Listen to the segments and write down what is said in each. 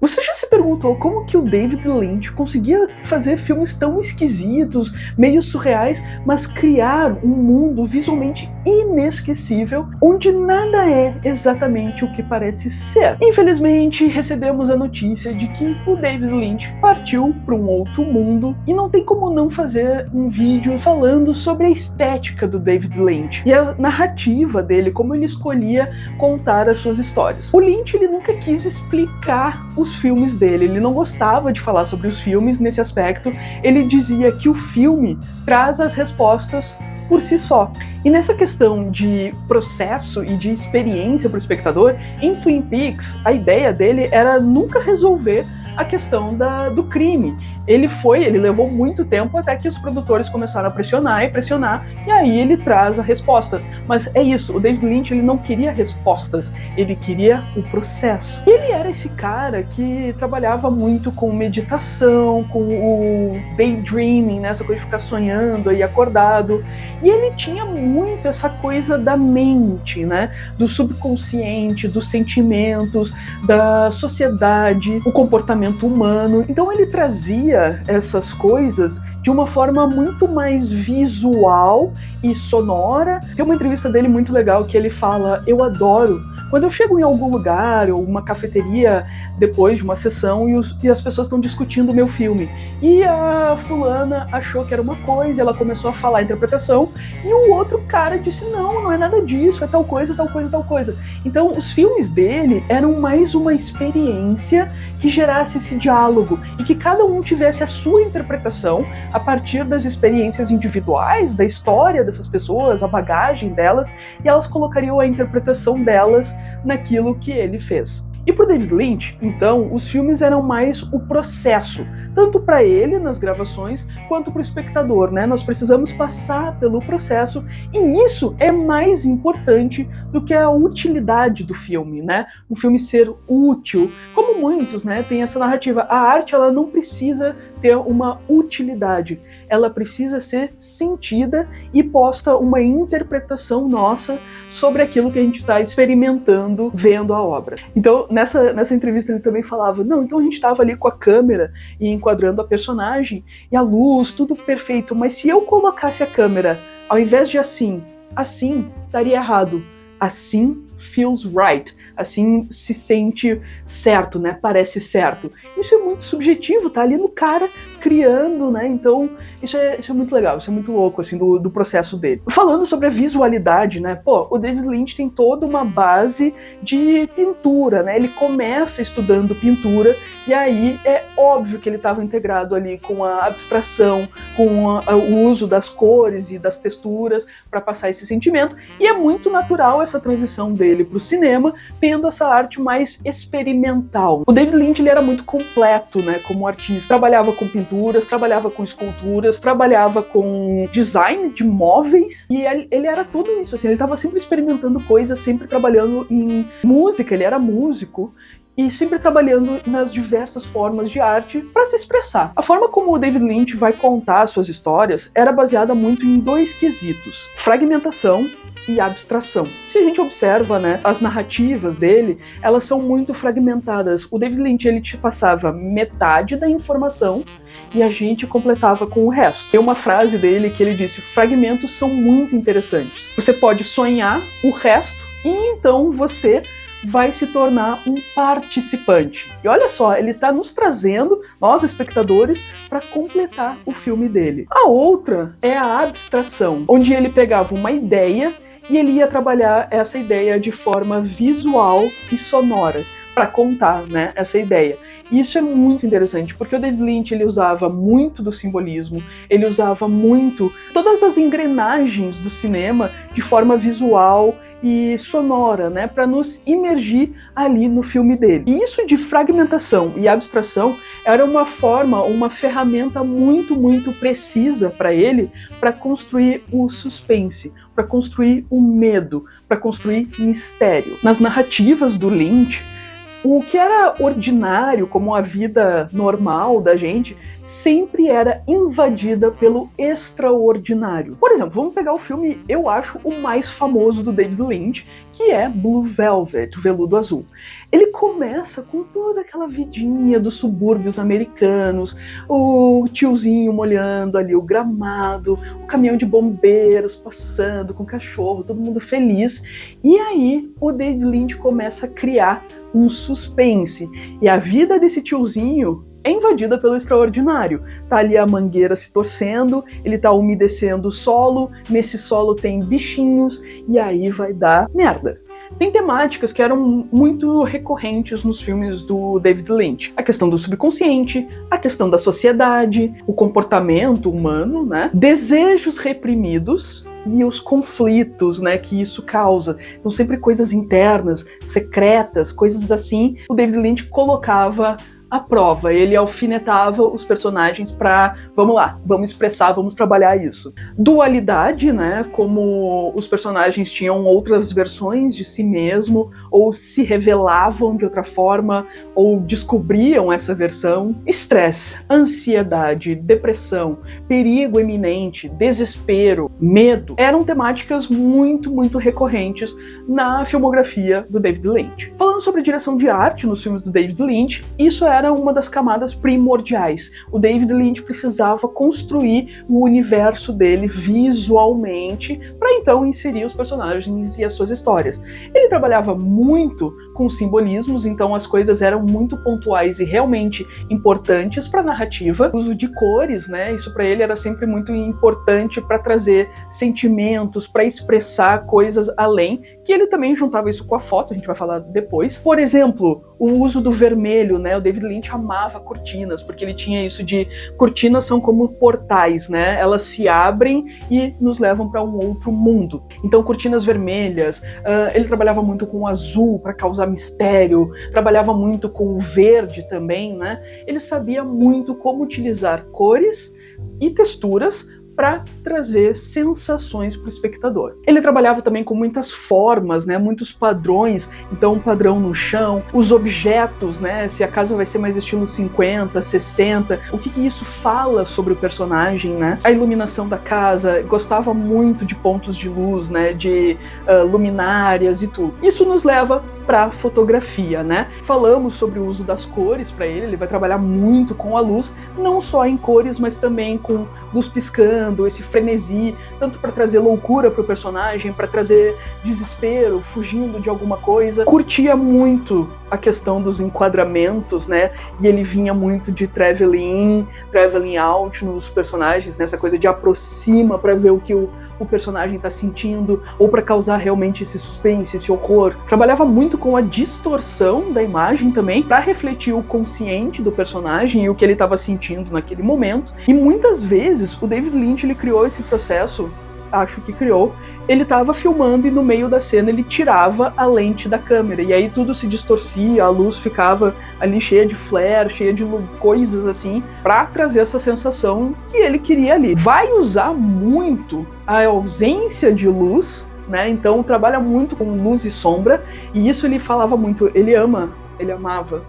Você já se perguntou como que o David Lynch conseguia fazer filmes tão esquisitos, meio surreais, mas criar um mundo visualmente inesquecível, onde nada é exatamente o que parece ser? Infelizmente, recebemos a notícia de que o David Lynch partiu para um outro mundo e não tem como não fazer um vídeo falando sobre a estética do David Lynch e a narrativa dele, como ele escolhia contar as suas histórias. O Lynch, ele nunca quis explicar os filmes dele, ele não gostava de falar sobre os filmes nesse aspecto, ele dizia que o filme traz as respostas por si só. E nessa questão de processo e de experiência para o espectador, em Twin Peaks, a ideia dele era nunca resolver a questão do crime. Ele levou muito tempo até que os produtores começaram a pressionar, e aí ele traz a resposta. Mas é isso, o David Lynch, ele não queria respostas, ele queria o processo. Ele era esse cara que trabalhava muito com meditação, com o daydreaming, né, essa coisa de ficar sonhando e acordado, e ele tinha muito essa coisa da mente, né, do subconsciente, dos sentimentos, da sociedade, o comportamento humano. Então ele trazia essas coisas de uma forma muito mais visual e sonora. Tem uma entrevista dele muito legal que ele fala: eu adoro quando eu chego em algum lugar ou uma cafeteria depois de uma sessão e as pessoas estão discutindo o meu filme. E a fulana achou que era uma coisa, ela começou a falar a interpretação, e o outro cara disse: não é nada disso, é tal coisa, tal coisa, tal coisa. Então os filmes dele eram mais uma experiência que gerasse esse diálogo e que cada um tivesse a sua interpretação a partir das experiências individuais, da história dessas pessoas, a bagagem delas, e elas colocariam a interpretação delas naquilo que ele fez. E pro David Lynch, então, os filmes eram mais o processo, tanto para ele nas gravações, quanto para o espectador, né? Nós precisamos passar pelo processo, e isso é mais importante do que a utilidade do filme, né? Um filme ser útil, como muitos, né, tem essa narrativa. A arte, ela não precisa ter uma utilidade, ela precisa ser sentida e posta uma interpretação nossa sobre aquilo que a gente está experimentando vendo a obra. Então, nessa entrevista ele também falava: não, então a gente estava ali com a câmera e enquadrando a personagem e a luz, tudo perfeito, mas se eu colocasse a câmera ao invés de assim daria errado. Assim feels right, assim se sente certo, né? Parece certo. Isso é muito subjetivo, tá ali no cara criando, né? Então isso é muito legal, isso é muito louco, assim, do processo dele. Falando sobre a visualidade, né? Pô, o David Lynch tem toda uma base de pintura, né? Ele começa estudando pintura e aí é óbvio que ele estava integrado ali com a abstração, com o uso das cores e das texturas para passar esse sentimento, e é muito natural essa transição dele para o cinema, tendo essa arte mais experimental. O David Lynch, ele era muito completo, né, como artista. Trabalhava com pinturas, trabalhava com esculturas, trabalhava com design de móveis, e ele era tudo isso, assim, ele estava sempre experimentando coisas, sempre trabalhando em música, ele era músico, e sempre trabalhando nas diversas formas de arte para se expressar. A forma como o David Lynch vai contar suas histórias era baseada muito em dois quesitos: fragmentação e abstração. Se a gente observa, né, as narrativas dele, elas são muito fragmentadas. O David Lynch, ele te passava metade da informação e a gente completava com o resto. Tem uma frase dele que ele disse: fragmentos são muito interessantes. Você pode sonhar o resto e então você vai se tornar um participante. E olha só, ele está nos trazendo, nós espectadores, para completar o filme dele. A outra é a abstração, onde ele pegava uma ideia e ele ia trabalhar essa ideia de forma visual e sonora para contar, né, essa ideia. E isso é muito interessante, porque o David Lynch, ele usava muito do simbolismo, ele usava muito todas as engrenagens do cinema de forma visual e sonora, né, para nos imergir ali no filme dele. E isso de fragmentação e abstração era uma forma, uma ferramenta muito, muito precisa para ele, para construir o suspense, para construir o medo, para construir mistério. Nas narrativas do Lynch, o que era ordinário, como a vida normal da gente, sempre era invadida pelo extraordinário. Por exemplo, vamos pegar o filme, eu acho, o mais famoso do David Lynch, que é Blue Velvet, o veludo azul. Ele começa com toda aquela vidinha dos subúrbios americanos, o tiozinho molhando ali o gramado, o caminhão de bombeiros passando com o cachorro, todo mundo feliz. E aí o David Lynch começa a criar um suspense. E a vida desse tiozinho é invadida pelo extraordinário. Tá ali a mangueira se torcendo, ele tá umedecendo o solo, nesse solo tem bichinhos, e aí vai dar merda. Tem temáticas que eram muito recorrentes nos filmes do David Lynch. A questão do subconsciente, a questão da sociedade, o comportamento humano, né? Desejos reprimidos e os conflitos, né, que isso causa. Então sempre coisas internas, secretas, coisas assim. O David Lynch colocava à prova, ele alfinetava os personagens pra, vamos lá, vamos expressar, vamos trabalhar isso. Dualidade, né, como os personagens tinham outras versões de si mesmo, ou se revelavam de outra forma, ou descobriam essa versão. Estresse, ansiedade, depressão, perigo iminente, desespero, medo, eram temáticas muito, muito recorrentes na filmografia do David Lynch. Falando sobre direção de arte nos filmes do David Lynch, isso era uma das camadas primordiais. O David Lynch precisava construir o universo dele visualmente para então inserir os personagens e as suas histórias. Ele trabalhava muito com simbolismos, então as coisas eram muito pontuais e realmente importantes para a narrativa. O uso de cores, né? Isso para ele era sempre muito importante para trazer sentimentos, para expressar coisas além, que ele também juntava isso com a foto, a gente vai falar depois. Por exemplo, o uso do vermelho, né? O David Lynch amava cortinas, porque ele tinha isso de cortinas são como portais, né? Elas se abrem e nos levam para um outro mundo. Então, cortinas vermelhas, ele trabalhava muito com o azul para causar mistério, trabalhava muito com o verde também, né? Ele sabia muito como utilizar cores e texturas para trazer sensações para o espectador. Ele trabalhava também com muitas formas, né, muitos padrões, então um padrão no chão, os objetos, né, se a casa vai ser mais estilo 50, 60, o que isso fala sobre o personagem, né, a iluminação da casa, gostava muito de pontos de luz, né, de luminárias e tudo. Isso nos leva para fotografia, né? Falamos sobre o uso das cores para ele vai trabalhar muito com a luz, não só em cores, mas também com luz piscando, esse frenesi, tanto para trazer loucura pro personagem, para trazer desespero, fugindo de alguma coisa. Curtia muito a questão dos enquadramentos, né? E ele vinha muito de traveling in, traveling out nos personagens, nessa coisa de aproxima para ver o que o personagem tá sentindo, ou para causar realmente esse suspense, esse horror. Trabalhava muito com a distorção da imagem também, para refletir o consciente do personagem e o que ele estava sentindo naquele momento. E muitas vezes o David Lynch ele criou esse processo, acho que criou, ele estava filmando e no meio da cena ele tirava a lente da câmera, e aí tudo se distorcia, a luz ficava ali cheia de flare, cheia de coisas assim, para trazer essa sensação que ele queria ali. Vai usar muito a ausência de luz, né? Então trabalha muito com luz e sombra, e isso ele falava muito, ele amava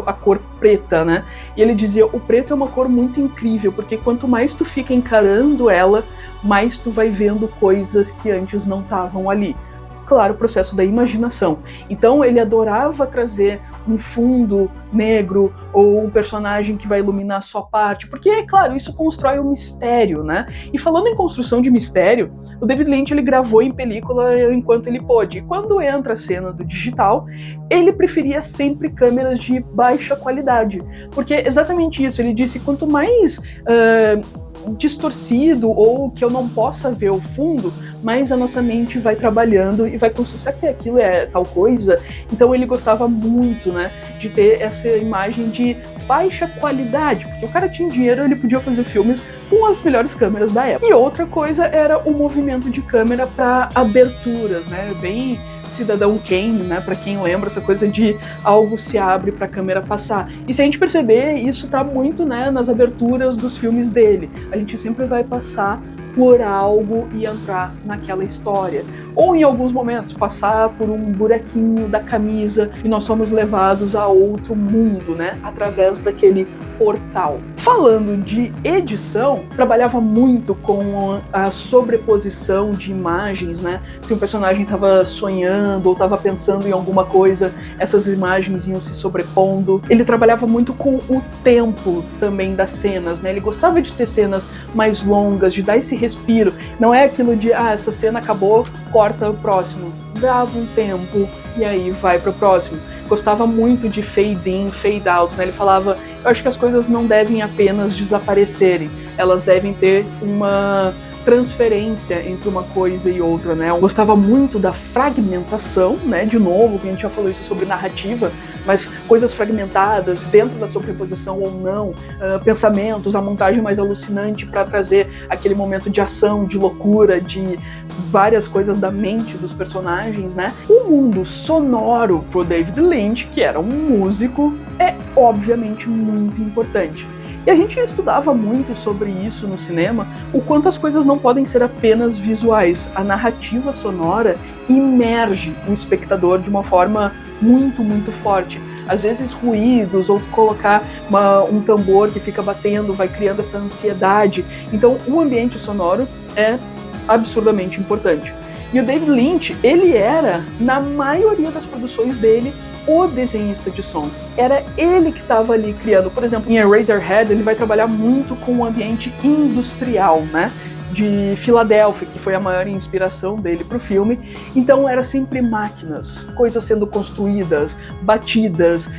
a cor preta, né? E ele dizia, o preto é uma cor muito incrível, porque quanto mais tu fica encarando ela, mais tu vai vendo coisas que antes não estavam ali. Claro, o processo da imaginação. Então ele adorava trazer um fundo negro ou um personagem que vai iluminar a sua parte, porque, é claro, isso constrói um mistério, né? E falando em construção de mistério, o David Lynch ele gravou em película enquanto ele pôde. E quando entra a cena do digital, ele preferia sempre câmeras de baixa qualidade, porque é exatamente isso. Ele disse, quanto mais distorcido ou que eu não possa ver o fundo, mas a nossa mente vai trabalhando e vai construir, será que aquilo é tal coisa? Então ele gostava muito, né, de ter essa imagem de baixa qualidade, porque o cara tinha dinheiro, ele podia fazer filmes com as melhores câmeras da época. E outra coisa era o movimento de câmera para aberturas, né, bem Cidadão Kane, né, pra quem lembra, essa coisa de algo se abre pra câmera passar. E se a gente perceber, isso tá muito, né, nas aberturas dos filmes dele. A gente sempre vai passar por algo e entrar naquela história. Ou em alguns momentos passar por um buraquinho da camisa e nós somos levados a outro mundo, né? Através daquele portal. Falando de edição, trabalhava muito com a sobreposição de imagens, né? Se um personagem estava sonhando ou estava pensando em alguma coisa, essas imagens iam se sobrepondo. Ele trabalhava muito com o tempo também das cenas, né? Ele gostava de ter cenas mais longas, de dar esse respiro. Não é aquilo de, essa cena acabou, corta o próximo. Dava um tempo e aí vai pro próximo. Gostava muito de fade in, fade out, né? Ele falava, eu acho que as coisas não devem apenas desaparecerem, elas devem ter uma transferência entre uma coisa e outra, né? Eu gostava muito da fragmentação, né? De novo, que a gente já falou isso sobre narrativa, mas coisas fragmentadas dentro da sobreposição ou não, pensamentos, a montagem mais alucinante para trazer aquele momento de ação, de loucura, de várias coisas da mente dos personagens, né? O mundo sonoro pro David Lynch, que era um músico, é obviamente muito importante. E a gente estudava muito sobre isso no cinema, o quanto as coisas não podem ser apenas visuais. A narrativa sonora imerge o espectador de uma forma muito, muito forte. Às vezes ruídos, ou colocar um tambor que fica batendo, vai criando essa ansiedade. Então o ambiente sonoro é absurdamente importante. E o David Lynch, ele era, na maioria das produções dele, o desenhista de som. Era ele que estava ali criando. Por exemplo, em Eraserhead, ele vai trabalhar muito com o ambiente industrial, né? De Filadélfia, que foi a maior inspiração dele para o filme. Então era sempre máquinas, coisas sendo construídas, batidas,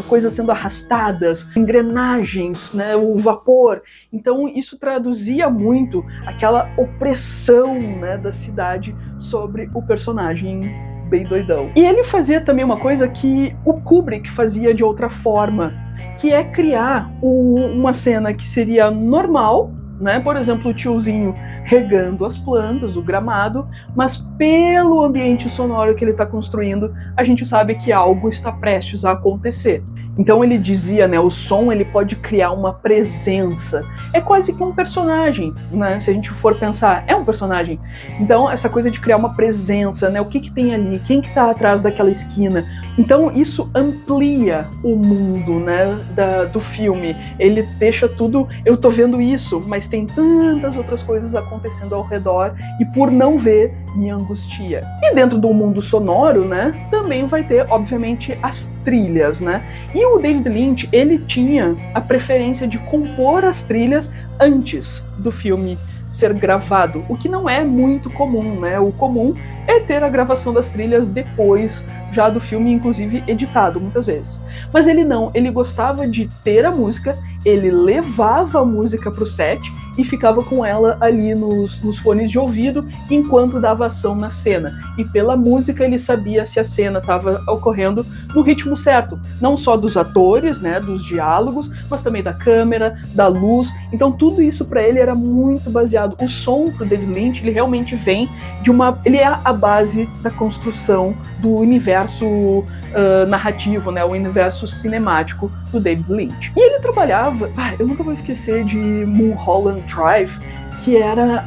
coisas sendo arrastadas, engrenagens, né, o vapor. Então isso traduzia muito aquela opressão, né, da cidade sobre o personagem bem doidão. E ele fazia também uma coisa que o Kubrick fazia de outra forma, que é criar uma cena que seria normal, né? Por exemplo, o tiozinho regando as plantas, o gramado, mas pelo ambiente sonoro que ele está construindo, a gente sabe que algo está prestes a acontecer. Então ele dizia, né, o som ele pode criar uma presença. É quase que um personagem, né? Se a gente for pensar, é um personagem. Então essa coisa de criar uma presença, né? O que tem ali? Quem que tá atrás daquela esquina? Então isso amplia o mundo, né, do filme. Ele deixa tudo, eu tô vendo isso, mas tem tantas outras coisas acontecendo ao redor e por não ver, me angustia. E dentro do mundo sonoro, né, também vai ter, obviamente, as trilhas, né? E o David Lynch, ele tinha a preferência de compor as trilhas antes do filme ser gravado, o que não é muito comum, né? O comum é ter a gravação das trilhas depois já do filme, inclusive editado muitas vezes. Mas ele não, ele gostava de ter a música, ele levava a música pro set e ficava com ela ali nos fones de ouvido enquanto dava ação na cena. E pela música ele sabia se a cena estava ocorrendo no ritmo certo, não só dos atores, né, dos diálogos, mas também da câmera, da luz. Então tudo isso para ele era muito baseado. O som pro David Lynch, ele realmente vem de ele é a base da construção do universo narrativo, né, o universo cinemático do David Lynch. E ele trabalhava, eu nunca vou esquecer de Mulholland Drive, que era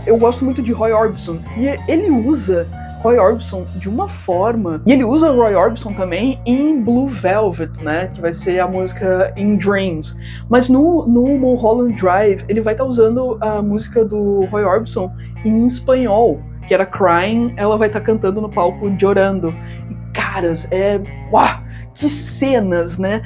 eu gosto muito de Roy Orbison, e ele usa Roy Orbison de uma forma, e ele usa Roy Orbison também em Blue Velvet, né, que vai ser a música In Dreams, mas no Mulholland Drive ele vai estar usando a música do Roy Orbison em espanhol, que era Crying, ela vai estar cantando no palco Llorando. E caras, que cenas, né?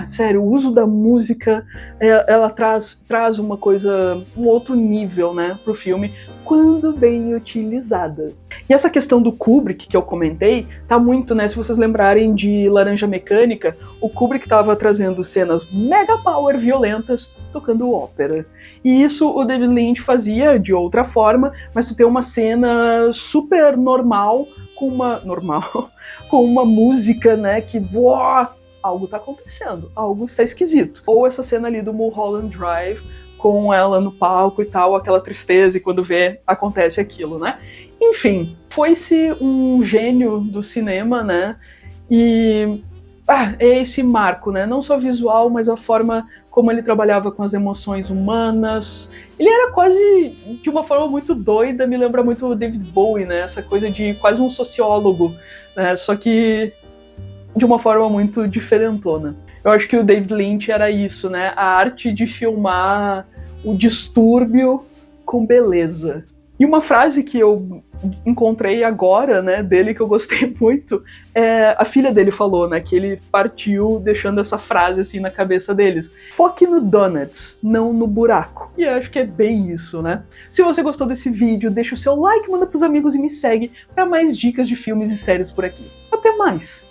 Sério, o uso da música, ela traz uma coisa, um outro nível, né, pro filme, quando bem utilizada. E essa questão do Kubrick, que eu comentei, tá muito, né, se vocês lembrarem de Laranja Mecânica, o Kubrick tava trazendo cenas mega power violentas, tocando ópera. E isso o David Lynch fazia de outra forma, mas tu tem uma cena super normal, com uma música, né, que algo tá acontecendo, algo está esquisito. Ou essa cena ali do Mulholland Drive, com ela no palco e tal, aquela tristeza, e quando vê, acontece aquilo, né? Enfim, foi-se um gênio do cinema, né? E é esse marco, né? Não só visual, mas a forma como ele trabalhava com as emoções humanas. Ele era quase, de uma forma muito doida, me lembra muito o David Bowie, né? Essa coisa de quase um sociólogo, né? Só que de uma forma muito diferentona. Eu acho que o David Lynch era isso, né? A arte de filmar o distúrbio com beleza. E uma frase que eu encontrei agora, né, dele, que eu gostei muito, a filha dele falou, né, que ele partiu deixando essa frase assim na cabeça deles. Foque no donuts, não no buraco. E eu acho que é bem isso, né? Se você gostou desse vídeo, deixa o seu like, manda pros amigos e me segue para mais dicas de filmes e séries por aqui. Até mais!